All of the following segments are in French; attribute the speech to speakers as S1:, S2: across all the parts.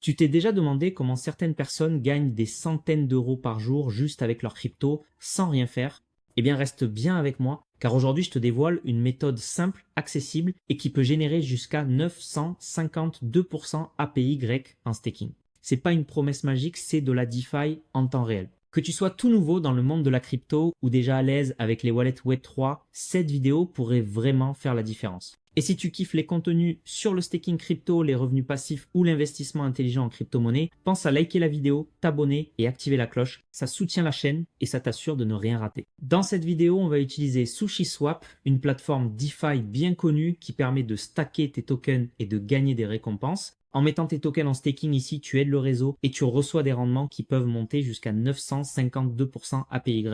S1: Tu t'es déjà demandé comment certaines personnes gagnent des centaines d'euros par jour juste avec leur crypto sans rien faire? Eh bien, reste bien avec moi, car aujourd'hui, je te dévoile une méthode simple, accessible et qui peut générer jusqu'à 952% APY en staking. C'est pas une promesse magique, c'est de la DeFi en temps réel. Que tu sois tout nouveau dans le monde de la crypto ou déjà à l'aise avec les wallets Web3, cette vidéo pourrait vraiment faire la différence. Et si tu kiffes les contenus sur le staking crypto, les revenus passifs ou l'investissement intelligent en crypto-monnaie, pense à liker la vidéo, t'abonner et activer la cloche. Ça soutient la chaîne et ça t'assure de ne rien rater. Dans cette vidéo, on va utiliser SushiSwap, une plateforme DeFi bien connue qui permet de stacker tes tokens et de gagner des récompenses. En mettant tes tokens en staking ici, tu aides le réseau et tu reçois des rendements qui peuvent monter jusqu'à 952% APY.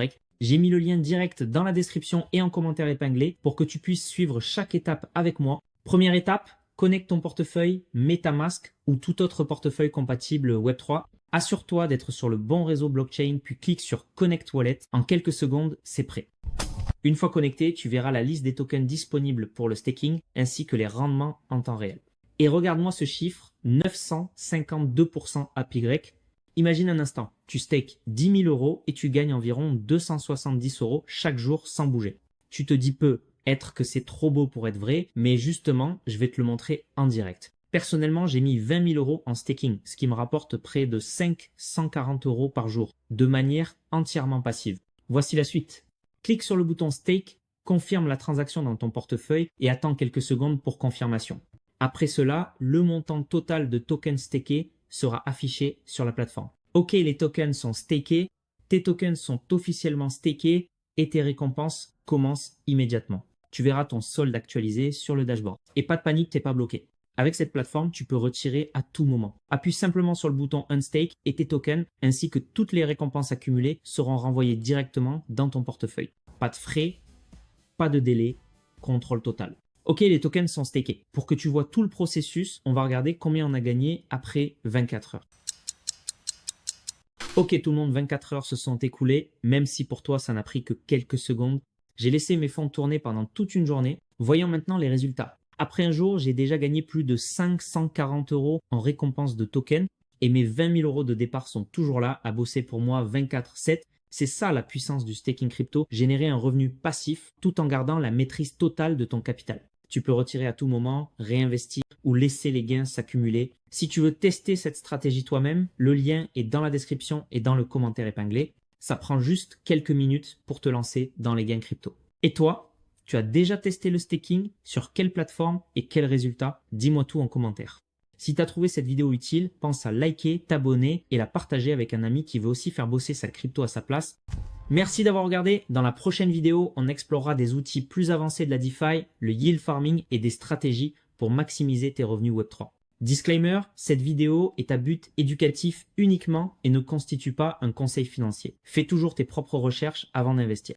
S1: J'ai mis le lien direct dans la description et en commentaire épinglé pour que tu puisses suivre chaque étape avec moi. Première étape, connecte ton portefeuille MetaMask ou tout autre portefeuille compatible Web3. Assure-toi d'être sur le bon réseau blockchain puis clique sur Connect Wallet. En quelques secondes, c'est prêt. Une fois connecté, tu verras la liste des tokens disponibles pour le staking ainsi que les rendements en temps réel. Et regarde-moi ce chiffre, 952% APY. Imagine un instant, tu stakes 10 000 euros et tu gagnes environ 270 euros chaque jour sans bouger. Tu te dis peut-être que c'est trop beau pour être vrai, mais justement, je vais te le montrer en direct. Personnellement, j'ai mis 20 000 euros en staking, ce qui me rapporte près de 540 euros par jour, de manière entièrement passive. Voici la suite. Clique sur le bouton Stake, confirme la transaction dans ton portefeuille et attends quelques secondes pour confirmation. Après cela, le montant total de tokens stakés sera affiché sur la plateforme. Ok, les tokens sont stakés, tes tokens sont officiellement stakés et tes récompenses commencent immédiatement. Tu verras ton solde actualisé sur le dashboard. Et pas de panique, t'es pas bloqué. Avec cette plateforme, tu peux retirer à tout moment. Appuie simplement sur le bouton Unstake et tes tokens ainsi que toutes les récompenses accumulées seront renvoyées directement dans ton portefeuille. Pas de frais, pas de délai, contrôle total. Ok, les tokens sont stakés. Pour que tu vois tout le processus, on va regarder combien on a gagné après 24 heures. Ok tout le monde, 24 heures se sont écoulées, même si pour toi ça n'a pris que quelques secondes. J'ai laissé mes fonds tourner pendant toute une journée. Voyons maintenant les résultats. Après un jour, j'ai déjà gagné plus de 540 euros en récompense de tokens et mes 20 000 euros de départ sont toujours là à bosser pour moi 24/7. C'est ça la puissance du staking crypto, générer un revenu passif tout en gardant la maîtrise totale de ton capital. Tu peux retirer à tout moment, réinvestir ou laisser les gains s'accumuler. Si tu veux tester cette stratégie toi-même, le lien est dans la description et dans le commentaire épinglé. Ça prend juste quelques minutes pour te lancer dans les gains crypto. Et toi, tu as déjà testé le staking? Sur quelle plateforme et quels résultats? Dis-moi tout en commentaire. Si tu as trouvé cette vidéo utile, pense à liker, t'abonner et la partager avec un ami qui veut aussi faire bosser sa crypto à sa place. Merci d'avoir regardé. Dans la prochaine vidéo, on explorera des outils plus avancés de la DeFi, le yield farming et des stratégies pour maximiser tes revenus Web3. Disclaimer, cette vidéo est à but éducatif uniquement et ne constitue pas un conseil financier. Fais toujours tes propres recherches avant d'investir.